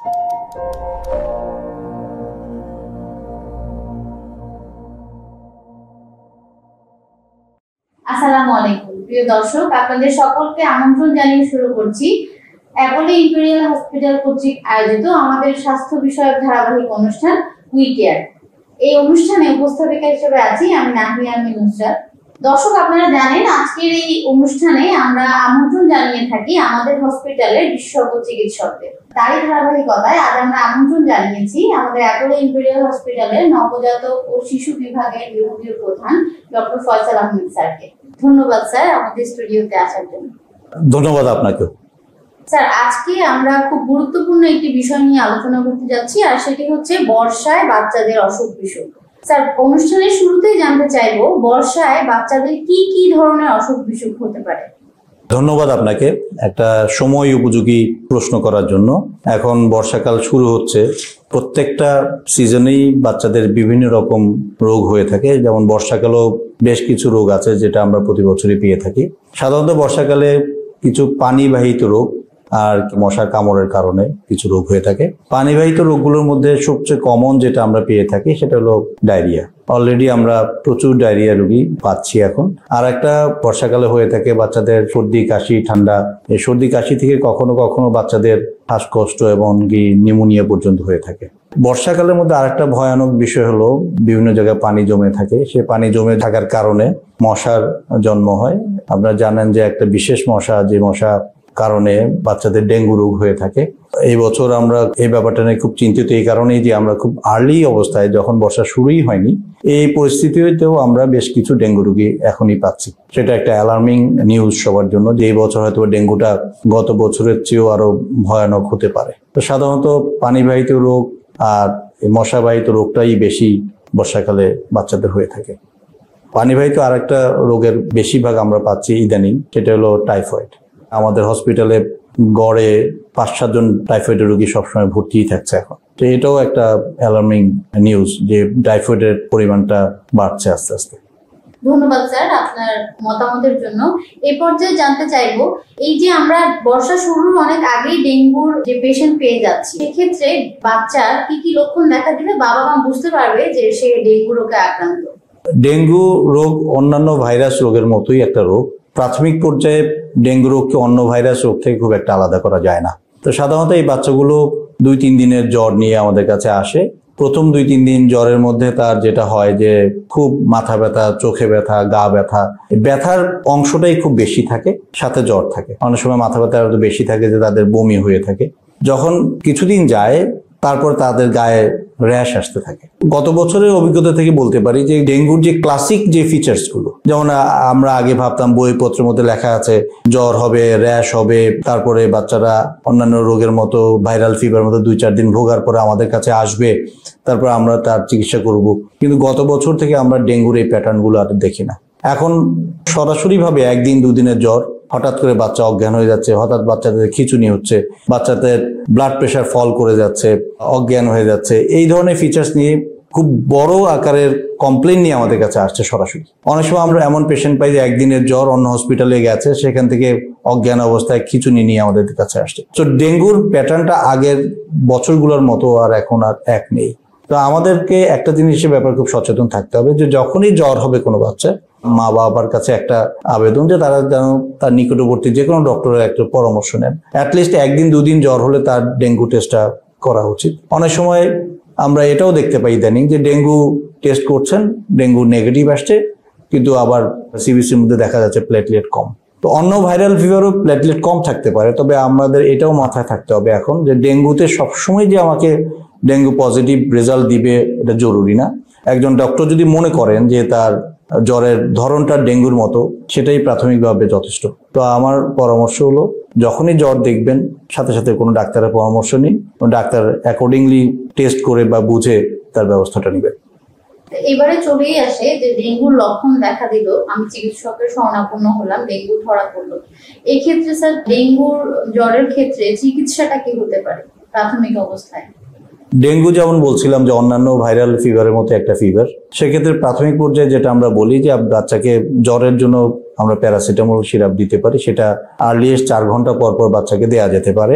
আসসালামু আলাইকুম প্রিয় দর্শক, আপনাদের সকলকে আমন্ত্রণ জানিয়ে শুরু করছি অ্যাপোলো ইম্পেরিয়াল হসপিটাল কর্তৃক আয়োজিত আমাদের স্বাস্থ্য বিষয়ক ধারাবাহিক অনুষ্ঠান উই কেয়ার। এই অনুষ্ঠানে উপস্থাপিকা হিসেবে আছি আমি নাহিয়া নুসরাত। দর্শক, আপনারা জানেন আজকের এই অনুষ্ঠানে আমরা আমন্ত্রণ জানিয়ে থাকি আমাদের হসপিটালের বিশেষজ্ঞ চিকিৎসকদের। তারই ধারাবাহিকতায় আজ আমরা আমন্ত্রণ জানিয়েছি আমাদের অ্যাপোলো ইম্পেরিয়াল হসপিটালের নবজাতক ও শিশু বিভাগের বিভাগীয় প্রধান ডক্টর ফয়সাল আহমেদ স্যারকে। ধন্যবাদ স্যার আমাদের স্টুডিওতে আসার জন্য। ধন্যবাদ আপনাকে। স্যার, আজকে আমরা খুব গুরুত্বপূর্ণ একটি বিষয় নিয়ে আলোচনা করতে যাচ্ছি, আর সেটি হচ্ছে বর্ষায় বাচ্চাদের অসুখ বিসুখ। স্যার, অনুষ্ঠানের শুরুতেই জানতে চাইবো বর্ষায় বাচ্চাদের কি কি ধরনের অসুখ বিসুখ হতে পারে? ধন্যবাদ আপনাকে একটা সময় উপযোগী প্রশ্ন করার জন্য। এখন বর্ষাকাল শুরু হচ্ছে, প্রত্যেকটা সিজনেই বাচ্চাদের বিভিন্ন রকম রোগ হয়ে থাকে। যেমন বর্ষাকালেও বেশ কিছু রোগ আছে যেটা আমরা প্রতি বছরই পেয়ে থাকি। সাধারণত বর্ষাকালে কিছু পানিবাহিত রোগ আর মশার কামড়ের কারণে কিছু রোগ হয়ে থাকে। পানিবাহিত রোগগুলোর মধ্যে সবচেয়ে কমন যেটা আমরা পেয়ে থাকি সেটা হলো ডায়রিয়া। অলরেডি আমরা প্রচুর ডায়রিয়া রোগী পাচ্ছি এখন। আর একটা বর্ষাকালে হয়ে থাকে বাচ্চাদের সর্দি কাশি ঠান্ডা। এই সর্দি কাশি থেকে কখনো কখনো বাচ্চাদের শ্বাসকষ্ট এবং নিউমোনিয়া পর্যন্ত হয়ে থাকে। বর্ষাকালের মধ্যে আরেকটা ভয়ানক বিষয় হলো বিভিন্ন জায়গায় পানি জমে থাকে। সে পানি জমে থাকার কারণে মশার জন্ম হয়। আপনারা জানেন যে একটা বিশেষ মশা, যে মশা কারণে বাচ্চাদের ডেঙ্গু রোগ হয়ে থাকে। এই বছর আমরা এই ব্যাপারটা নিয়ে খুব চিন্তিত, এই কারণেই যে আমরা খুব আর্লি অবস্থায়, যখন বর্ষা শুরুই হয়নি, এই পরিস্থিতিতেও আমরা বেশ কিছু ডেঙ্গু রোগী এখনই পাচ্ছি। সেটা একটা অ্যালার্মিং নিউজ সবার জন্য যে এই বছর হয়তো ডেঙ্গুটা গত বছরের চেয়েও আরো ভয়ানক হতে পারে। তো সাধারণত পানিবাহিত রোগ আর মশাবাহিত রোগটাই বেশি বর্ষাকালে বাচ্চাদের হয়ে থাকে। পানিবাহিত আরেকটা রোগের বেশিরভাগ আমরা পাচ্ছি ইদানিং, সেটা হলো টাইফয়েড। আমাদের হসপিটালে গড়ে 5-7 জন টাইফয়েডের রোগী সবসময় ভর্তিই থাকছে এখন। তো এটাও একটা অ্যালার্মিং নিউজ যে টাইফয়েডের পরিমাণটা বাড়ছে আস্তে আস্তে। ধন্যবাদ স্যার আপনার মতামতের জন্য। এই পর্যায়ে জানতে চাইবো, এই যে আমরা বর্ষা শুরুর অনেক আগেই ডেঙ্গুর যে পেশেন্ট পেয়ে যাচ্ছি, সেক্ষেত্রে বাচ্চার কি কি লক্ষণ দেখা দিলে বাবা মা বুঝতে পারবে যে সে ডেঙ্গু রোগে আক্রান্ত? ডেঙ্গু রোগ অন্যান্য ভাইরাস রোগের মতোই একটা রোগ। প্রাথমিক পর্যায়ে ডেঙ্গু রোগকে অন্য ভাইরাস রোগ থেকে খুব একটা আলাদা করা যায় না। তো সাধারণত এই বাচ্চাগুলো 2-3 দিনের জ্বর নিয়ে আমাদের কাছে আসে। প্রথম 2-3 দিন জ্বরের মধ্যে তার যেটা হয় যে খুব মাথা ব্যথা, চোখে ব্যথা, গা ব্যথা, ব্যথার অংশটাই খুব বেশি থাকে, সাথে জ্বর থাকে। অনেক সময় মাথা ব্যথা এত বেশি থাকে যে তাদের বমি হয়ে থাকে। যখন কিছুদিন যায় তারপর তাদের গায়ে র্যাশ আসতে থাকে। গত বছরের অভিজ্ঞতা থেকে বলতে পারি যে ডেঙ্গুর যে ক্লাসিক যে ফিচার্স গুলো, যেমন আমরা আগে ভাবতাম বইপত্রের মধ্যে লেখা আছে জ্বর হবে, র্যাশ হবে, তারপরে বাচ্চারা অন্যান্য রোগের মতো ভাইরাল ফিভার মতো 2-4 দিন ভোগার পরে আমাদের কাছে আসবে, তারপর আমরা তার চিকিৎসা করব। কিন্তু গত বছর থেকে আমরা ডেঙ্গুর এই প্যাটার্ন গুলো আর দেখি না। এখন সরাসরি ভাবে 1-2 দিনের জ্বর, হঠাৎ করে বাচ্চা অজ্ঞান হয়ে যাচ্ছে, হঠাৎ বাচ্চাদের খিঁচুনি হচ্ছে, বাচ্চাদের ব্লাড প্রেশার ফল করে যাচ্ছে, অজ্ঞান হয়ে যাচ্ছে, এই ধরনের ফিচার্স নিয়ে খুব বড় আকারের কমপ্লেন নিয়ে আমাদের কাছে আসছে সরাসরি। অনেক সময় আমরা এমন পেশেন্ট পাই যে 1 দিনের জ্বর, অন্য হসপিটালে গেছে, সেখান থেকে অজ্ঞান অবস্থায় খিঁচুনি নিয়ে আমাদের কাছে আসছে। তো ডেঙ্গুর প্যাটার্নটা আগের বছরগুলোর মতো আর এখন আর এক নেই। তো আমাদেরকে একটা জিনিসের ব্যাপারে খুব সচেতন থাকতে হবে যে যখনই জ্বর হবে কোনো বাচ্চা, মা বাবার কাছে একটা আবেদন যে তারা যেন তার নিকটবর্তী যে কোনো ডক্টরের একটা পরামর্শ নেন। অ্যাটলিস্ট 1-2 দিন জ্বর হলে তার ডেঙ্গু টেস্টটা করা উচিত। অনেক সময় আমরা এটাও দেখতে পাই ইদানিং যে ডেঙ্গু টেস্ট করছেন, ডেঙ্গু নেগেটিভ আসছে, কিন্তু আবার সিবিসির মধ্যে দেখা যাচ্ছে প্লেটলেট কম। তো অন্য ভাইরাল ফিভারও প্লেটলেট কম থাকতে পারে, তবে আমাদের এটাও মাথায় থাকতে হবে এখন যে ডেঙ্গুতে সবসময় যে আমাকে ডেঙ্গু পজিটিভ রেজাল্ট দিবে এটা জরুরি না। একজন ডক্টর যদি মনে করেন যে তার জ্বরের ধরনটা ডেঙ্গুর মতো, সেটাই প্রাথমিকভাবে যথেষ্ট। তো আমার পরামর্শ হলো যখনই জ্বর দেখবেন সাথে সাথে কোনো ডাক্তারের পরামর্শ নিন, ডাক্তার অ্যাকর্ডিংলি টেস্ট করে বা বুঝে তার ব্যবস্থাটা নেবেন। এবারে চলেই আসে যে ডেঙ্গুর লক্ষণ দেখা দিল, আমি চিকিৎসকের শরণাপন্ন হলাম, ডেঙ্গু ধরা পড়লো, এই ক্ষেত্রে স্যার ডেঙ্গুর জ্বরের ক্ষেত্রে চিকিৎসাটা কি হতে পারে প্রাথমিক অবস্থায়? ডেঙ্গু যেমন বলছিলাম যে অন্যান্য ভাইরাল ফিভারের মতো একটা ফিভার, সেক্ষেত্রে প্রাথমিক পর্যায়ে যেটা আমরা বলি যে বাচ্চাকে জ্বরের জন্য আমরা প্যারাসিটামল সিরাপ দিতে পারি, সেটা আর্লিয়েস্ট 4 ঘন্টা পর পর বাচ্চাকে দেওয়া যেতে পারে।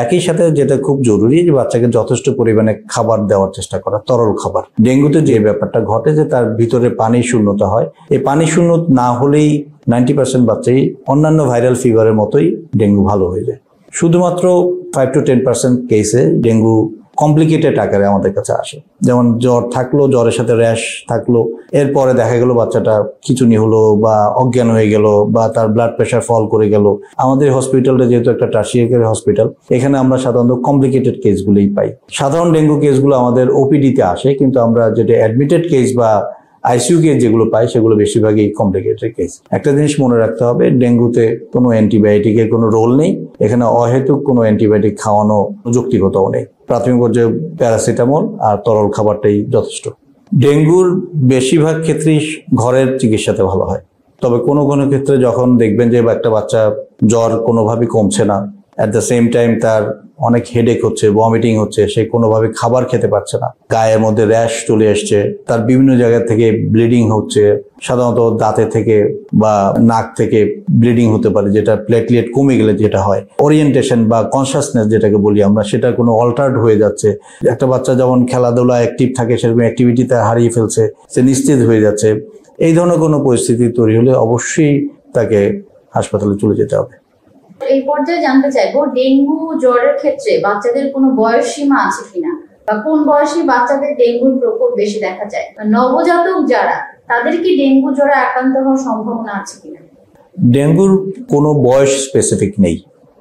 একই সাথে যেটা খুব জরুরি যে বাচ্চাকে যথেষ্ট পরিমাণে খাবার দেওয়ার চেষ্টা করা, তরল খাবার। ডেঙ্গুতে যে ব্যাপারটা ঘটে যে তার ভিতরে পানির শূন্যতা হয়, এই পানি শূন্য না হলেই 90% বাচ্চাই অন্যান্য ভাইরাল ফিভারের মতোই ডেঙ্গু ভালো হয়ে যায়। শুধুমাত্র 5 to 10% কেসে ডেঙ্গু কমপ্লিকেটেড আকারে আমাদের কাছে আসে, যেমন জ্বর থাকলো, জ্বরের সাথে র্যাশ থাকলো, এরপরে দেখা গেল বাচ্চাটা খিঁচুনি হলো বা অজ্ঞান হয়ে গেল বা তার ব্লাড প্রেশার ফল করে গেল। আমাদের হসপিটালটা যেহেতু একটা টারশিয়ারি হসপিটাল, এখানে আমরা সাধারণত কমপ্লিকেটেড কেসগুলোই পাই। সাধারণ ডেঙ্গু কেসগুলো আমাদের ওপিডিতে আসে, কিন্তু আমরা যেটা অ্যাডমিটেড কেস বা আইসিইউ কেস যেগুলো পাই সেগুলো বেশিরভাগই কমপ্লিকেটেড কেস। একটা জিনিস মনে রাখতে হবে, ডেঙ্গুতে কোনো অ্যান্টিবায়োটিকের কোনো রোল নেই, এখানে অহেতুক কোনো অ্যান্টিবায়োটিক খাওয়ানো যৌক্তিকতাও নেই। প্রাথমিক পর্যায়ে প্যারাসিটামল আর তরল খাবারটাই যথেষ্ট। ডেঙ্গুর বেশিরভাগ ক্ষেত্রেই ঘরের চিকিৎসাতে ভালো হয়, তবে কোনো কোনো ক্ষেত্রে যখন দেখবেন যে একটা বাচ্চা জ্বর কোনোভাবেই কমছে না, অ্যাট দ্য সেম টাইম তার অনেক হেডেক হচ্ছে, ভমিটিং হচ্ছে, সে কোনোভাবে খাবার খেতে পারছে না, গায়ের মধ্যে র্যাশ চলে আসছে, তার বিভিন্ন জায়গা থেকে ব্লিডিং হচ্ছে, সাধারণত দাঁতে থেকে বা নাক থেকে ব্লিডিং হতে পারে, যেটা প্লেটলেট কমে গেলে যেটা হয়, ওরিয়েন্টেশন বা কনসাসনেস যেটাকে বলি আমরা, সেটা কোনো অল্টার্ড হয়ে যাচ্ছে। একটা বাচ্চা যেমন খেলাধুলা অ্যাক্টিভ থাকে সেরকম অ্যাক্টিভিটি তার হারিয়ে ফেলছে, সে নিস্তেজ হয়ে যাচ্ছে। এই ধরনের কোনো পরিস্থিতি তৈরি হলে অবশ্যই তাকে হাসপাতালে চলে যেতে হবে। এই পর্যায়ে জানতে চাইবো, ডেঙ্গু জ্বরের ক্ষেত্রে বাচ্চাদের কোনো বয়স সীমা আছে কিনা, বা কোন বয়সী বাচ্চাদের ডেঙ্গুর প্রকোপ বেশি দেখা যায়, নবজাতক যারা তাদের কি ডেঙ্গু জ্বরে আক্রান্ত হওয়ার সম্ভাবনা আছে কিনা? ডেঙ্গুর কোনো বয়স স্পেসিফিক নেই,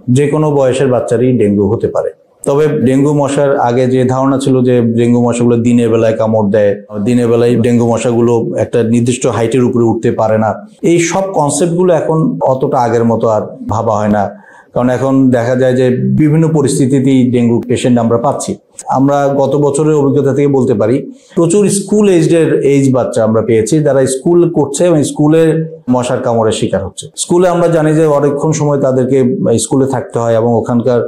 যে কোনো বয়সের বাচ্চারই ডেঙ্গু হতে পারে। তবে ডেঙ্গু মশার আগে যে ধারণা ছিল যে ডেঙ্গু মশাগুলো দিনের বেলায় কামড় দেয়, দিনের বেলায় ডেঙ্গু মশাগুলো একটা নির্দিষ্ট হাইটের উপরে উঠতে পারে না, এই সব কনসেপ্টগুলো এখন অতটা আগের মতো আর ভাবা হয় না। কারণ এখন দেখা যায় যে বিভিন্ন পরিস্থিতিতেই ডেঙ্গু পেশেন্ট আমরা পাচ্ছি। আমরা গত বছরের অভিজ্ঞতা থেকে বলতে পারি প্রচুর স্কুল এজ বাচ্চা আমরা পেয়েছি যারা স্কুল করছে এবং স্কুলের মশার কামড়ের শিকার হচ্ছে। স্কুলে আমরা জানি যে অনেকক্ষণ সময় তাদেরকে স্কুলে থাকতে হয় এবং ওখানকার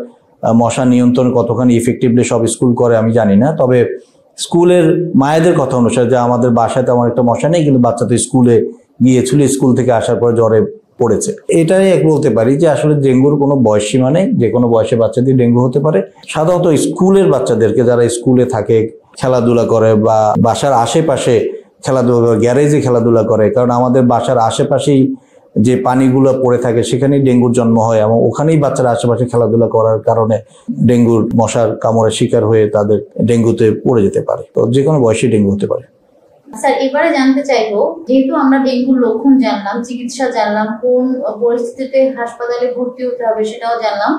মশা নিয়ন্ত্রণ কতখানি ইফেক্টিভলি সব স্কুল করে আমি জানি না, তবে স্কুলের মায়েদের কথা অনুসারে যে আমাদের বাসায় তেমন একটা মশা নেই, কিন্তু বাচ্চা তো স্কুলে গিয়েছিল, স্কুল থেকে আসার পর জ্বরে পড়েছে। এটাই এক বলতে পারি যে আসলে ডেঙ্গুর কোনো বয়স সীমা নেই, যে কোনো বয়সে বাচ্চাদের ডেঙ্গু হতে পারে। সাধারণত স্কুলের বাচ্চাদেরকে, যারা স্কুলে থাকে, খেলাধুলা করে বা বাসার আশেপাশে খেলাধুলা করে, গ্যারেজে খেলাধুলা করে, কারণ আমাদের বাসার আশেপাশেই যে পানিগুলো পড়ে থাকে সেখানেই ডেঙ্গুর জন্ম হয় এবং ওখানেই বাচ্চারা আশেপাশে খেলাধুলা করার কারণে ডেঙ্গুর মশার কামড়ের শিকার হয়ে তাদের ডেঙ্গুতে পড়ে যেতে পারে। তো যে কোনো বয়সে ডেঙ্গু হতে পারে। স্যার, এবারে জানতে চাইবো, যেহেতু আমরা ডেঙ্গুর লক্ষণ জানলাম, চিকিৎসা জানলাম, কোন পরিস্থিতিতে হাসপাতালে ভর্তি হতে হবে সেটাও জানলাম,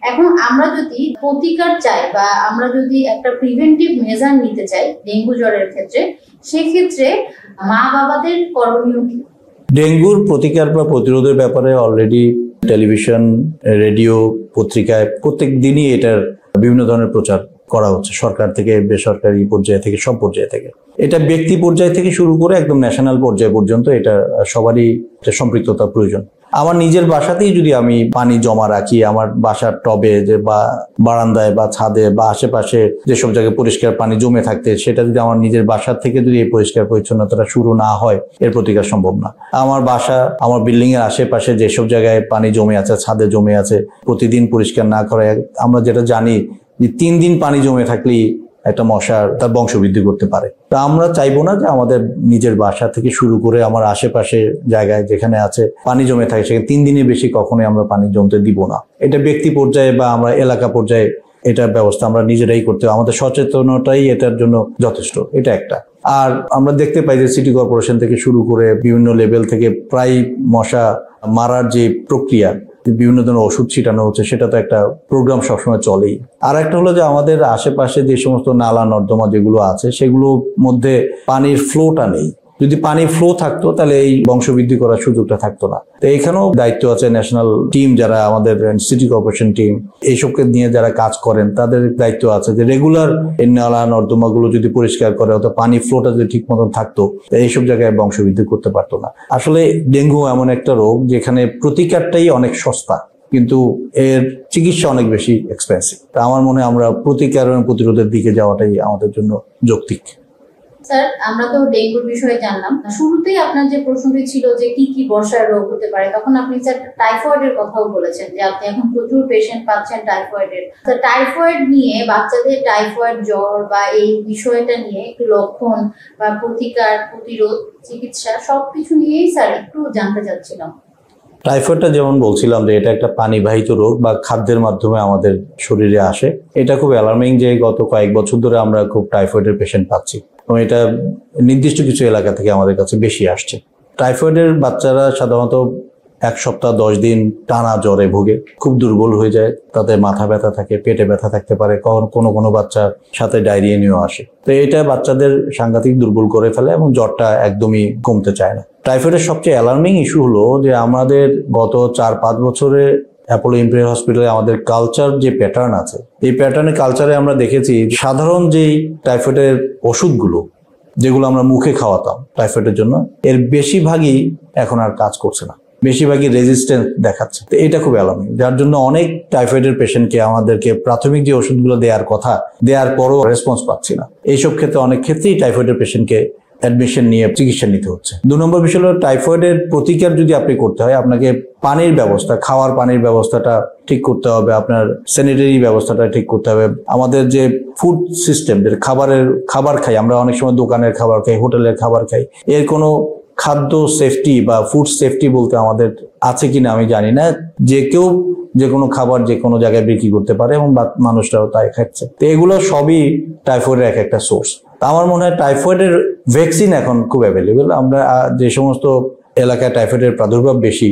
এখন আমরা যদি প্রতিকার চাই বা আমরা যদি একটা প্রিভেন্টিভ মেজার নিতে চাই ডেঙ্গু জ্বরের ক্ষেত্রে, সেক্ষেত্রে মা বাবাদের করণীয় কি? ডেঙ্গুর প্রতিকার বা প্রতিরোধের ব্যাপারে অলরেডি টেলিভিশন, রেডিও, পত্রিকায় প্রত্যেক দিনই এটার বিভিন্ন ধরনের প্রচার করা হচ্ছে, সরকার থেকে, বেসরকারি পর্যায়ে থেকে, সব পর্যায়ে থেকে। এটা ব্যক্তি পর্যায় থেকে শুরু করে একদম ন্যাশনাল পর্যায় পর্যন্ত এটা সবারই সম্পৃক্ততা প্রয়োজন। আমার নিজের বাসাতেই যদি আমি পানি জমা রাখি, আমার বাসার টবে যে বা বারান্দায় বা ছাদে বা আশেপাশে যেসব জায়গায় পরিষ্কার পানি জমে থাকতে, সেটা যদি আমার নিজের বাসার থেকে যদি এই পরিষ্কার পরিচ্ছন্নতাটা শুরু না হয়, এর প্রতিকার সম্ভব না। আমার বাসা, আমার বিল্ডিং এর আশেপাশে যেসব জায়গায় পানি জমে আছে, ছাদে জমে আছে, প্রতিদিন পরিষ্কার না করে, আমরা যেটা জানি যে 3 দিন পানি জমে থাকলেই একটা মশার তার বংশবৃদ্ধি করতে পারে। তা আমরা চাইবো না যে আমাদের নিজের বাসা থেকে শুরু করে আমার আশেপাশে জায়গায় যেখানে আছে পানি জমে থাকে সেখানে 3 দিনের বেশি কখনোই আমরা পানি জমতে দিব না। এটা ব্যক্তি পর্যায়ে বা আমরা এলাকা পর্যায়ে এটার ব্যবস্থা আমরা নিজেরাই করতে হবে। আমাদের সচেতনতাই এটার জন্য যথেষ্ট, এটা একটা। আর আমরা দেখতে পাই যে সিটি কর্পোরেশন থেকে শুরু করে বিভিন্ন লেভেল থেকে প্রায় মশা মারার যে প্রক্রিয়া, বিভিন্ন ধরনের ওষুধ ছিটানো হচ্ছে, সেটা তো একটা প্রোগ্রাম সবসময় চলেই। আর একটা হলো যে আমাদের আশেপাশে যে সমস্ত নালা নর্দমা যেগুলো আছে সেগুলোর মধ্যে পানির ফ্লোটা নেই। যদি পানি ফ্লো থাকতো তাহলে এই বংশবৃদ্ধি করার সুযোগটা থাকতো না। তো এখানেও দায়িত্ব আছে ন্যাশনাল টিম, যারা আমাদের সিটি কর্পোরেশন টিম, এইসবকে নিয়ে যারা কাজ করেন তাদের দায়িত্ব আছে যে রেগুলার এই নালা নর্দমাগুলো যদি পরিষ্কার করে, অথবা পানি ফ্লোটা যদি ঠিক মতন থাকতো, এইসব জায়গায় বংশবৃদ্ধি করতে পারতো না। আসলে ডেঙ্গু এমন একটা রোগ যেখানে প্রতিকারটাই অনেক সস্তা। কিন্তু এর চিকিৎসা অনেক বেশি এক্সপেন্সিভ। তা আমার মনে হয় আমরা প্রতিকার এবং প্রতিরোধের দিকে যাওয়াটাই আমাদের জন্য যৌক্তিক। স্যার, আমরা তো ডেঙ্গুর বিষয়ে জানলাম, শুরুতেই আপনার যে প্রশ্নটি ছিল যে কি কি বর্ষার রোগ হতে পারে, তখন আপনি স্যার টাইফয়েডের কথাও বলেছেন যে আপনি এখন প্রচুর পেশেন্ট পাচ্ছেন টাইফয়েডের। টাইফয়েড নিয়ে, বাচ্চাদের টাইফয়েড জ্বর বা এই বিষয়টা নিয়ে একটু লক্ষণ বা প্রতিকার, প্রতিরোধ, চিকিৎসা সবকিছু নিয়েই স্যার একটু জানতে চাচ্ছিলাম। টাইফয়েডটা যেমন বলছিলাম যে এটা একটা পানিবাহিত রোগ বা খাদ্যের মাধ্যমে আমাদের শরীরে আসে। এটা খুব অ্যালার্মিং যে গত কয়েক বছর ধরে আমরা খুব টাইফয়েডের পেশেন্ট পাচ্ছি এবং এটা নির্দিষ্ট কিছু এলাকা থেকে আমাদের কাছে বেশি আসছে। টাইফয়েডের বাচ্চারা সাধারণত 1 সপ্তাহ 10 দিন টানা জ্বরে ভোগে, খুব দুর্বল হয়ে যায়, তাদের মাথা ব্যথা থাকে, পেটে ব্যথা থাকতে পারে, কোনো বাচ্চার সাথে ডায়রিয়া নিয়েও আসে। তো এটা বাচ্চাদের সাংঘাতিক দুর্বল করে ফেলে এবং জ্বরটা একদমই কমতে চায় না। টাইফয়েডের সবচেয়ে অ্যালার্মিং ইস্যু হলো যে আমাদের গত 4-5 বছরে অ্যাপোলো ইম্পেরিয়াল হসপিটালে আমাদের কালচার যে প্যাটার্ন আছে, এই প্যাটার্নে কালচারে আমরা দেখেছি সাধারণ যেই টাইফয়েডের ওষুধগুলো যেগুলো আমরা মুখে খাওয়াতাম টাইফয়েডের জন্য, এর বেশিরভাগই এখন আর কাজ করছে না, বেশিরভাগই রেজিস্ট্যান্স দেখাচ্ছে। তো এটা খুব অ্যালার্মিং, যার জন্য অনেক টাইফয়েডের পেশেন্টকে আমাদেরকে প্রাথমিক যে ওষুধগুলো দেওয়ার কথা, দেওয়ার পরও রেসপন্স পাচ্ছি না। এইসব ক্ষেত্রে অনেক ক্ষেত্রেই টাইফয়েডের পেশেন্টকে অ্যাডমিশন নিয়ে চিকিৎসা নিতে হচ্ছে। 2 নম্বর বিষয় হলো টাইফয়েডের প্রতিকার যদি আপনি করতে হয়, আপনাকে পানির ব্যবস্থা, খাওয়ার পানির ব্যবস্থাটা ঠিক করতে হবে, আপনার স্যানিটারি ব্যবস্থাটা ঠিক করতে হবে। আমাদের যে ফুড সিস্টেম, যে খাবার খাই আমরা, অনেক সময় দোকানের খাবার খাই, হোটেলের খাবার খাই, এর কোনো খাদ্য সেফটি বা ফুড সেফটি বলতে আমাদের আছে কিনা আমি জানি না। যে কেউ যে কোনো খাবার যে কোনো জায়গায় বিক্রি করতে পারে এবং মানুষরাও তাই খাচ্ছে। তো এগুলো সবই টাইফয়েডের একটা সোর্স। আমার মনে হয় টাইফয়েডের ভ্যাকসিন এখন খুব অ্যাভেলেবেল। আমরা যে সমস্ত এলাকায় টাইফয়েডের প্রাদুর্ভাব বেশি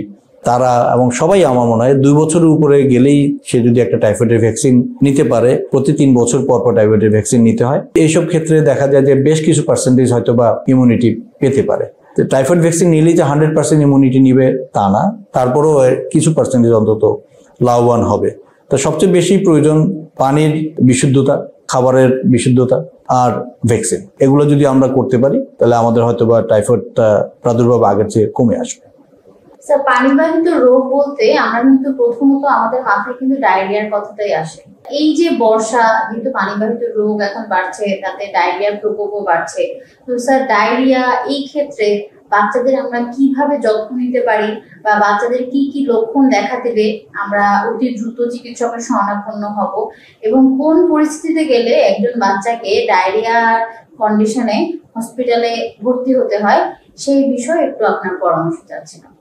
তারা এবং সবাই, আমার মনে হয় 2 বছরের উপরে গেলেই সে যদি একটা টাইফয়েডের ভ্যাকসিন নিতে পারে, প্রতি 3 বছর পর পর টাইফয়েডের ভ্যাকসিন নিতে হয়। এইসব ক্ষেত্রে দেখা যায় যে বেশ কিছু পার্সেন্টেজ হয়তো বা ইমিউনিটি পেতে পারে। টাইফয়েড ভ্যাকসিন নিলেই যে 100% ইমিউনিটি নিবে তা না, তারপরেও কিছু পার্সেন্টেজ অন্তত লাভবান হবে। তো সবচেয়ে বেশি প্রয়োজন পানির বিশুদ্ধতা, খাবারের বিশুদ্ধতা আর ভ্যাকসিন। এগুলো যদি আমরা করতে পারি তাহলে আমাদের হয়তো বা টাইফয়েডটা প্রাদুর্ভাব আগের চেয়ে কমে আসবে। স্যার, পানিবাহিত রোগ বলতে আমরা কিন্তু প্রথমত আমাদের মাথায় কিন্তু ডায়রিয়ার কথাটাই আসে। এই যে বর্ষা, যেহেতু পানিবাহিত রোগ এখন বাড়ছে, তাতে ডায়রিয়ার প্রকোপও বাড়ছে। তো স্যার, ডায়রিয়া এই ক্ষেত্রে বাচ্চাদের আমরা কিভাবে যত্ন নিতে পারি বা বাচ্চাদের কি কি লক্ষণ দেখা দিলে আমরা অতি দ্রুত চিকিৎসকের শরণাপন্ন হব, এবং কোন পরিস্থিতিতে গেলে একজন বাচ্চাকে ডায়রিয়ার কন্ডিশনে হসপিটালে ভর্তি হতে হয়, সেই বিষয়ে একটু আপনার পরামর্শ চাচ্ছিলাম।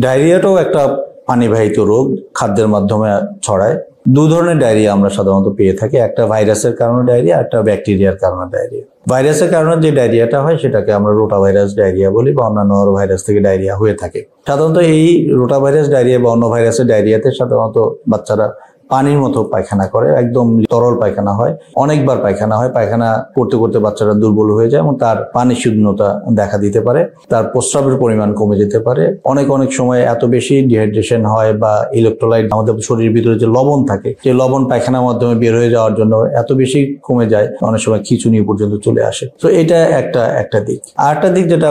ডায়রিয়াটাও একটা পানিবাহিত রোগ, খাদ্যের মাধ্যমে ছড়ায়। 2 ধরনের ডায়রিয়া আমরা সাধারণত পেয়ে থাকি, একটা ভাইরাসের কারণে ডায়রিয়া, একটা ব্যাকটেরিয়ার কারণে ডায়রিয়া। ভাইরাসের কারণে যে ডায়রিয়াটা হয় সেটাকে আমরা রোটাভাইরাস ডায়রিয়া বলি, বা অন্যান্য ভাইরাস থেকে ডায়রিয়া হয়ে থাকে। সাধারণত এই রোটাভাইরাস ডায়রিয়া বা অন্য ভাইরাসের ডায়রিয়াতে সাধারণত বাচ্চারা পানির মতো পায়খানা করে, একদম তরল পায়খানা হয়, অনেকবার পায়খানা হয়, পায়খানা করতে করতে বাচ্চারা দুর্বল হয়ে যায় এবং তার পানি শূন্যতা দেখা দিতে পারে, তার প্রস্রাবের পরিমাণ কমে যেতে পারে। অনেক সময় এত বেশি ডিহাইড্রেশন হয় বা ইলেকট্রোলাইট, আমাদের শরীরের ভিতরে যে লবণ থাকে, সেই লবণ পায়খানার মাধ্যমে বের হয়ে যাওয়ার জন্য এত বেশি কমে যায়, অনেক সময় খিঁচুনি পর্যন্ত চলে আসে। তো এটা একটা দিক। আর একটা দিক যেটা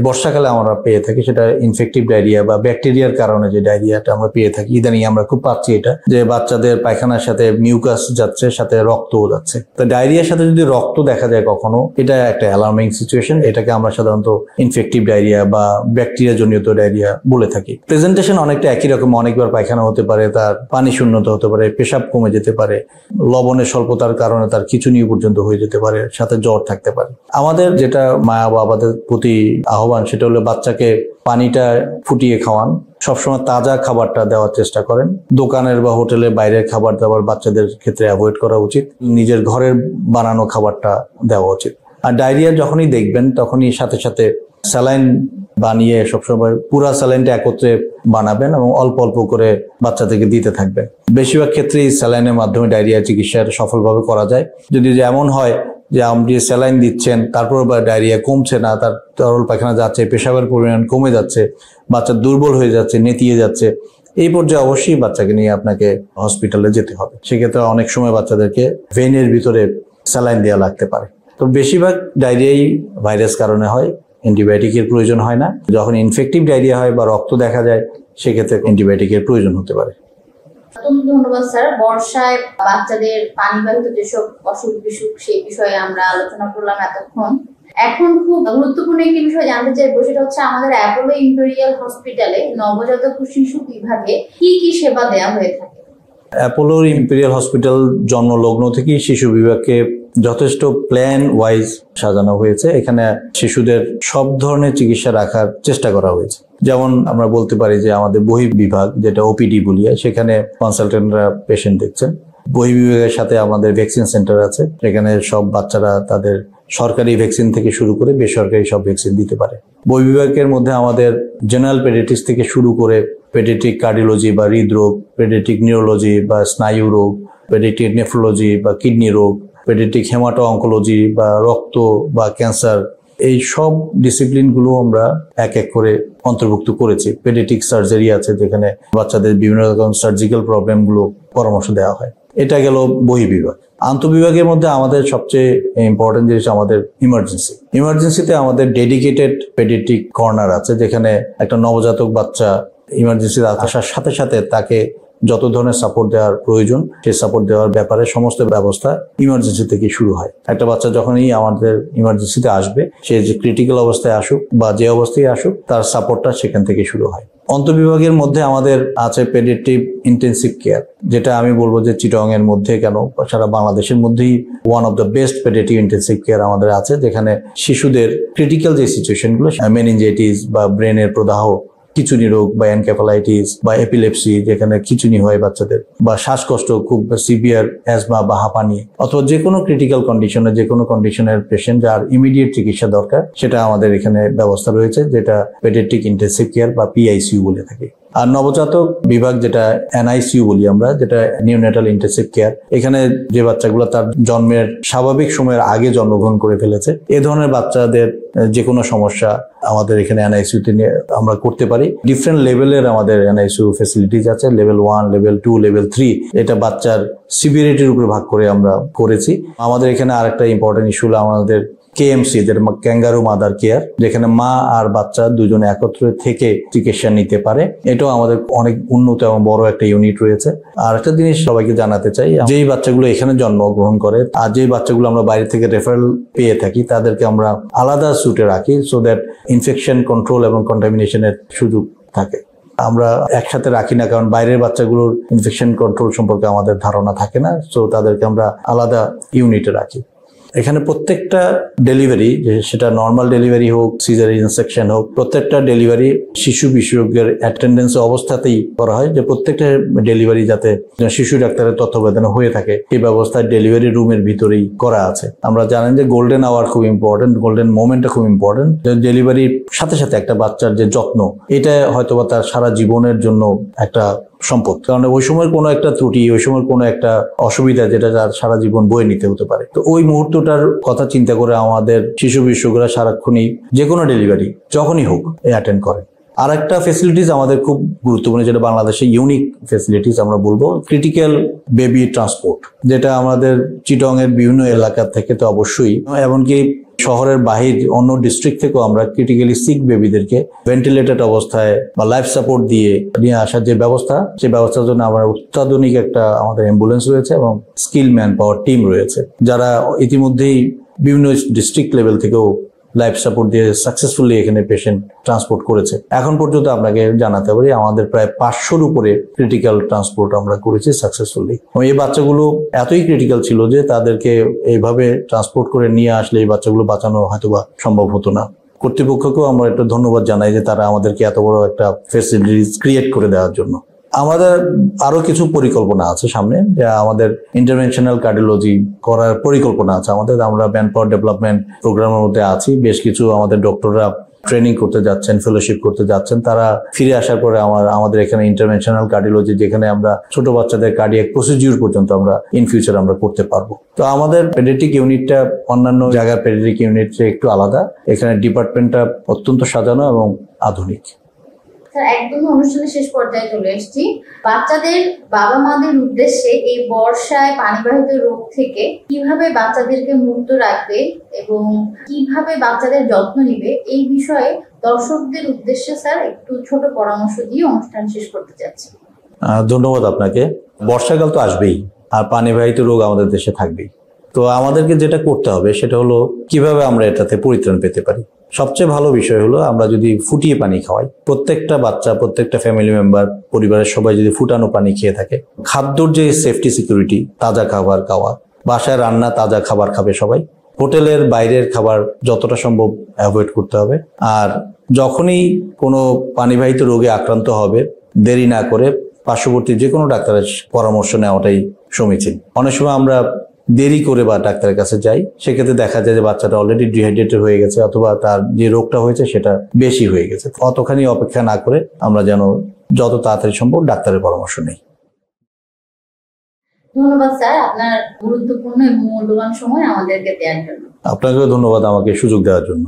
বর্ষাকালে আমরা পেয়ে থাকি, সেটা ইনফেক্টিভ ডায়রিয়া বা ব্যাকটেরিয়ার কারণে যে ডায়রিয়াটা আমরা পেয়ে থাকি, ইদানিং আমরা খুব পাচ্ছি এটা, যে বাচ্চাদের পায়খানার সাথে মিউকাস যাচ্ছে, সাথে রক্তও যাচ্ছে। তো ডায়রিয়ার সাথে যদি রক্ত দেখা যায় কখনো, এটা একটা অ্যালার্মিং সিচুয়েশন। এটাকে আমরা সাধারণত ইনফেক্টিভ ডায়রিয়া বা ব্যাকটেরিয়া জনিত ডায়রিয়া বলে থাকি। প্রেজেন্টেশন অনেকটা একই রকম, অনেকবার পায়খানা হতে পারে, তার পানি শূন্যতা হতে পারে, পেশাব কমে যেতে পারে, লবণের স্বল্পতার কারণে তার খিঁচুনি পর্যন্ত হয়ে যেতে পারে, সাথে জ্বর থাকতে পারে। আমাদের যেটা মা বাবাদের প্রতি আহ্বান, সেটা হলো বাচ্চাকে পানিটা ফুটিয়ে খাওয়ান, সবসময় তাজা খাবারটা দেওয়ার চেষ্টা করেন। দোকানের বা হোটেলের বাইরের খাবার দাবার বাচ্চাদের ক্ষেত্রে অ্যাভয়েড করা উচিত, নিজের ঘরের বানানো খাবারটা দেওয়া উচিত। আর ডায়রিয়া যখনই দেখবেন তখনই সাথে সাথে স্যালাইন বানিয়ে সবসময় পুরা স্যালাইনটা একত্রে বানাবেন এবং অল্প অল্প করে বাচ্চাদেরকে দিতে থাকবেন। বেশিরভাগ ক্ষেত্রেই স্যালাইনের মাধ্যমে ডায়রিয়া চিকিৎসা সফলভাবে করা যায়। যদি এমন হয় যে আপনি স্যালাইন দিচ্ছেন, তারপর বা ডায়রিয়া কমছে না, তার তরল পায়খানা যাচ্ছে, পেশাবের পরিমাণ কমে যাচ্ছে, বাচ্চা দুর্বল হয়ে যাচ্ছে, নেতিয়ে যাচ্ছে, এই পর্যায়ে অবশ্যই বাচ্চাকে নিয়ে আপনাকে হসপিটালে যেতে হবে। সেক্ষেত্রে অনেক সময় বাচ্চাদেরকে ভেনের ভিতরে স্যালাইন দেওয়া লাগতে পারে। তো বেশিরভাগ ডায়রিয়াই ভাইরাস কারণে হয়, অ্যান্টিবায়োটিকের প্রয়োজন হয় না। যখন ইনফেক্টিভ ডায়রিয়া হয় বা রক্ত দেখা যায়, সেক্ষেত্রে অ্যান্টিবায়োটিকের প্রয়োজন হতে পারে। ধন্যবাদ স্যার। বর্ষায় বাচ্চাদের পানিবাহিত যেসব অসুখ বিসুখ সেই বিষয়ে আমরা আলোচনা করলাম এতক্ষণ। এখন খুব গুরুত্বপূর্ণ একটি বিষয় জানতে চাইবো, সেটা হচ্ছে আমাদের অ্যাপোলো ইম্পেরিয়াল হসপিটালে নবজাতক শিশু বিভাগে কি কি সেবা দেওয়া হয়ে থাকে? অ্যাপোলো ইম্পেরিয়াল হসপিটাল জন্মলগ্ন থেকেই শিশু বিভাগকে যথেষ্ট প্ল্যান ওয়াইজ সাজানো হয়েছে। এখানে শিশুদের সব ধরনের চিকিৎসা রাখার চেষ্টা করা হয়েছে। যেমন আমরা বলতে পারি যে আমাদের বহির্বিভাগ, যেটা ওপিডি বলি, সেখানে কনসালটেন্টরা পেশেন্ট দেখছেন। বহির্বিভাগের সাথে আমাদের ভ্যাকসিন সেন্টার আছে, এখানে সব বাচ্চারা তাদের সরকারি ভ্যাকসিন থেকে শুরু করে বেসরকারি সব ভ্যাকসিন দিতে পারে। বহির্বিভাগের মধ্যে আমাদের জেনারেল পেডিয়াট্রিক্স থেকে শুরু করে পেডিয়াট্রিক কার্ডিওলজি বা হৃদরোগ, পেডিয়াট্রিক নিউরোলজি বা স্নায়ু রোগ, পেডিয়াট্রিক নেফ্রোলজি বা কিডনি রোগ, পেডিয়াট্রিক হেমাটো অঙ্কোলজি বা রক্ত বা ক্যান্সার, এই সব ডিসিপ্লিনগুলো আমরা এক এক করে অন্তর্ভুক্ত করেছি। পেডিয়াট্রিক সার্জারি আছে, যেখানে বাচ্চাদের বিভিন্ন রকম সার্জিক্যাল প্রবলেমগুলো পরামর্শ দেওয়া হয়। এটা গেল বহির্বিভাগ। আন্তঃবিভাগের মধ্যে আমাদের সবচেয়ে ইম্পর্টেন্ট জিনিস আমাদের ইমার্জেন্সিতে আমাদের ডেডিকেটেড পেডিয়াট্রিক কর্নার আছে, যেখানে একটা নবজাতক বাচ্চা ইমার্জেন্সিতে আসার সাথে সাথে তাকে যত ধরনের সাপোর্ট দেওয়ার প্রয়োজন সেই সাপোর্ট দেওয়ার ব্যাপারে সমস্ত ব্যবস্থা ইমার্জেন্সি থেকে শুরু হয়। একটা বাচ্চা যখনই আমাদের ইমার্জেন্সিতে আসবে, সে যে ক্রিটিক্যাল অবস্থায় আসুক বা যে অবস্থায় আসুক, তার সাপোর্টটা সেখান থেকে শুরু হয়। অন্তঃবিভাগের মধ্যে আমাদের আছে পেডিয়াট্রিক ইন্টেন্সিভ কেয়ার, যেটা আমি বলবো যে চিটং এর মধ্যে কেন সারা বাংলাদেশের মধ্যেই one of the best paediatric intensive care আমাদের আছে, যেখানে শিশুদের ক্রিটিক্যাল যে সিচুয়েশনগুলো, মেনিনজাইটিস বা ব্রেনের প্রদাহ, খিঁচুনি রোগ বা এনকেফালাইটিস বা এপিলেপসি, যেখানে খিঁচুনি হয় বাচ্চাদের, বা শ্বাসকষ্ট, খুব সিভিয়ার অ্যাজমা বা হাঁপানি, অথবা যে কোনো ক্রিটিক্যাল কন্ডিশনে, যে কোনো কন্ডিশনের পেশেন্ট যার ইমিডিয়েট চিকিৎসা দরকার, সেটা আমাদের এখানে ব্যবস্থা রয়েছে, যেটা পেডিয়াট্রিক ইন্টেন্সিভ কেয়ার বা পিআইসিইউ বলে থাকি। আর নবজাতক বিভাগ, যেটা এনআইসিইউ বলি আমরা, যেটা নিউনেটাল ইন্টেন্সিভ কেয়ার, এখানে যে বাচ্চাগুলো তার জন্মের স্বাভাবিক সময়ের আগে জন্মগ্রহণ করে ফেলেছে, এ ধরনের বাচ্চাদের যে কোনো সমস্যা আমাদের এখানে এনআইসিইউতে আমরা করতে পারি। ডিফারেন্ট লেভেলের আমাদের এনআইসিইউ ফ্যাসিলিটিস আছে, লেভেল 1, লেভেল 2, লেভেল 3, এটা বাচ্চার সিভিয়ারিটির উপর ভাগ করে আমরা করেছি। আমাদের এখানে আরেকটা ইম্পর্টেন্ট ইস্যু হলো আমাদের কেএমসি, যেটা ক্যাঙ্গারু মাদার কেয়ার, যেখানে মা আর বাচ্চা দুজনে একত্রে থেকে চিকিৎসা নিতে পারে। এটাও আমাদের অনেক উন্নত এবং বড় একটা ইউনিট রয়েছে। আর একটা জিনিস সবাইকে জানাতে চাই, যেই বাচ্চাগুলো এখানে জন্মগ্রহণ করে আর যেই বাচ্চাগুলো আমরা বাইরে থেকে রেফারেল পেয়ে থাকি, তাদেরকে আমরা আলাদা সুটে রাখি, সো দ্যাট ইনফেকশন কন্ট্রোল এবং কন্টামিনেশনের সুযোগ থাকে। আমরা একসাথে রাখি না, কারণ বাইরের বাচ্চাগুলোর ইনফেকশন কন্ট্রোল সম্পর্কে আমাদের ধারণা থাকে না, সো তাদেরকে আমরা আলাদা ইউনিটে রাখি। এখানে প্রত্যেকটা ডেলিভারি, সেটা নর্মাল ডেলিভারি হোক, সিজারিয়ান সেকশন হোক, প্রত্যেকটা ডেলিভারি শিশু বিশেষজ্ঞের অ্যাটেন্ডেন্স অবস্থাতেই করা হয়, যে প্রত্যেকটা ডেলিভারি যাতে শিশু ডাক্তারের তত্ত্বাবধানে হয়ে থাকে, এই ব্যবস্থায় ডেলিভারি রুমের ভিতরেই করা আছে। আমরা জানেন যে গোল্ডেন আওয়ার খুব ইম্পর্টেন্ট, গোল্ডেন মোমেন্টটা খুব ইম্পর্টেন্ট। ডেলিভারির সাথে সাথে একটা বাচ্চার যে যত্ন, এটা হয়তোবা তার সারা জীবনের জন্য একটা সম্পদ, কারণ ওই সময়ের কোনো একটা ত্রুটি, ওই সময়ের কোনো একটা অসুবিধা, যেটা তার সারা জীবন বয়ে নিতে হতে পারে। তো ওই মুহূর্তটার কথা চিন্তা করে আমাদের শিশু বিশেষজ্ঞরা সারাক্ষণই যে কোনো ডেলিভারি যখনই হোক অ্যাটেন্ড করেন। আর একটা ফেসিলিটিস আমাদের খুব গুরুত্বপূর্ণ, যেটা বাংলাদেশে ইউনিক ফেসিলিটিস আমরা বলবো, ক্রিটিক্যাল বেবি ট্রান্সপোর্ট, যেটা আমাদের চিটং এর বিভিন্ন এলাকা থেকে তো অবশ্যই, এমনকি শহরের বাহির অন্য ডিস্ট্রিক্ট থেকেও আমরা ক্রিটিক্যালি সিক বেবিদেরকে ভেন্টিলেটেড অবস্থায় বা লাইফ সাপোর্ট দিয়ে নিয়ে আসার যে ব্যবস্থা, সেই ব্যবস্থার জন্য আমরা অত্যাধুনিক একটা আমাদের অ্যাম্বুলেন্স রয়েছে এবং স্কিল ম্যান পাওয়ার টিম রয়েছে, যারা ইতিমধ্যেই বিভিন্ন ডিস্ট্রিক্ট লেভেল থেকেও লাইফ সাপোর্ট দিয়ে সাকসেসফুলি এখানে পেশেন্ট ট্রান্সপোর্ট করেছে। এখন পর্যন্ত আপনাকে জানাতে পারি আমাদের প্রায় 500-র উপরে ক্রিটিক্যাল ট্রান্সপোর্ট আমরা করেছি সাকসেসফুলি। এই বাচ্চাগুলো এতই ক্রিটিক্যাল ছিল যে তাদেরকে এইভাবে ট্রান্সপোর্ট করে নিয়ে আসলে এই বাচ্চাগুলো বাঁচানো হয়তোবা সম্ভব হতো না। কর্তৃপক্ষকেও আমরা একটা ধন্যবাদ জানাই যে তারা আমাদেরকে এত বড় একটা ফেসিলিটিস ক্রিয়েট করে দেওয়ার জন্য। আমাদের আরো কিছু পরিকল্পনা আছে সামনে, যে আমাদের ইন্টারভেনশনাল কার্ডিওলজি করার পরিকল্পনা আছে আমাদের। আমরা ম্যান পাওয়ার ডেভেলপমেন্ট প্রোগ্রামের মধ্যে আছি, বেশ কিছু আমাদের ডক্টররা ট্রেনিং করতে যাচ্ছেন, ফেলোশিপ করতে যাচ্ছেন। তারা ফিরে আসার পরে আমাদের এখানে ইন্টারভেনশনাল কার্ডিওলজি, যেখানে আমরা ছোট বাচ্চাদের কার্ডিয়াক প্রসিডিউর পর্যন্ত আমরা ইন ফিউচার আমরা করতে পারবো। তো আমাদের পেডিয়াট্রিক ইউনিটটা অন্যান্য জায়গার পেডিয়াট্রিক ইউনিট থেকে একটু আলাদা, এখানে ডিপার্টমেন্টটা অত্যন্ত সাজানো এবং আধুনিক। একদম অনুষ্ঠানের শেষ পর্যায়ে চলে এসেছি। বাচ্চাদের বাবা মাদের উদ্দেশ্যে এই বর্ষায় পানিবাহিত রোগ থেকে কিভাবে বাচ্চাদেরকে মুক্ত রাখবে এবং কিভাবে বাচ্চাদের যত্ন নিবে, এই বিষয়ে দর্শকদের উদ্দেশ্যে স্যার একটু ছোট পরামর্শ দিয়ে অনুষ্ঠান শেষ করতে চাচ্ছি। ধন্যবাদ আপনাকে। বর্ষাকাল তো আসবেই, আর পানিবাহিত রোগ আমাদের দেশে থাকবেই। তো আমাদেরকে যেটা করতে হবে সেটা হলো কিভাবে আমরা এটাতে পরিত্রাণ পেতে পারি। সবচেয়ে ভালো বিষয় হলো আমরা যদি ফুটিয়ে পানি খাওয়াই, প্রত্যেকটা বাচ্চা, প্রত্যেকটা ফ্যামিলি মেম্বার, পরিবারের সবাই যদি ফুটানো পানি খেয়ে থাকে, খাদ্যর যে সেফটি সিকিউরিটি, তাজা খাবার খাওয়া, বাসায় রান্না তাজা খাবার খাবে সবাই, হোটেলের বাইরের খাবার যতটা সম্ভব অ্যাভয়েড করতে হবে। আর যখনই কোনো পানিবাহিত রোগে আক্রান্ত হবে, দেরি না করে পার্শ্ববর্তী যে কোনো ডাক্তারের পরামর্শ নেওয়াটাই সমীচীন। অনেক সময় আমরা দেরি করে বা ডাক্তারের কাছে যাই, সেক্ষেত্রে দেখা যায় যে বাচ্চাটা অলরেডি ডিহাইড্রেটেড হয়ে গেছে, অথবা তার যে রোগটা হয়েছে সেটা বেশি হয়ে গেছে। অতখানি অপেক্ষা না করে আমরা যেন যত তাড়াতাড়ি সম্ভব ডাক্তারের পরামর্শ নেই। ধন্যবাদ স্যার, আপনার গুরুত্বপূর্ণ এবং মূল্যবান সময় আমাদেরকে দেওয়ার জন্য। আপনাকেও ধন্যবাদ আমাকে সুযোগ দেওয়ার জন্য।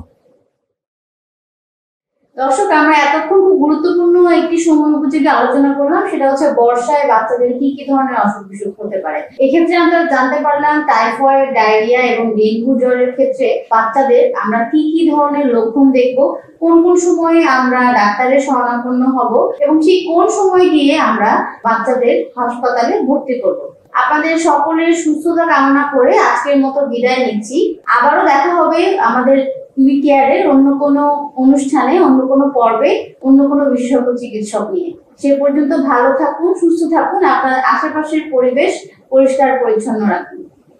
দর্শক, আমরা এতক্ষণ খুব গুরুত্বপূর্ণ একটি সময় উপযোগী আলোচনা করলাম, সেটা হচ্ছে বর্ষায় বাচ্চাদের কি কি ধরনের অসুখ বিসুখ হতে পারে। এক্ষেত্রে আমরা জানতে পারলাম টাইফয়েড, ডায়রিয়া এবং ডেঙ্গু জ্বরের ক্ষেত্রে বাচ্চাদের আমরা কি কি ধরনের লক্ষণ দেখব, কোন কোন সময়ে আমরা ডাক্তারের শরণাপন্ন হব এবং ঠিক কোন সময় গিয়ে আমরা বাচ্চাদের হাসপাতালে ভর্তি করব। আপনাদের সকলের সুস্থতা কামনা করে আজকের মতো বিদায় নিচ্ছি। আবারও দেখা হবে আমাদের উইকেয়ারের অন্য কোনো অনুষ্ঠানে, অন্য কোনো পর্বে, অন্য কোনো বিশেষজ্ঞ চিকিৎসক নিয়ে। সে পর্যন্ত ভালো থাকুন, সুস্থ থাকুন, আপনার আশেপাশের পরিবেশ পরিষ্কার পরিচ্ছন্ন রাখুন।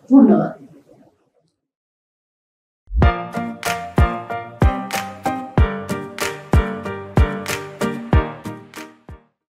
ধন্যবাদ।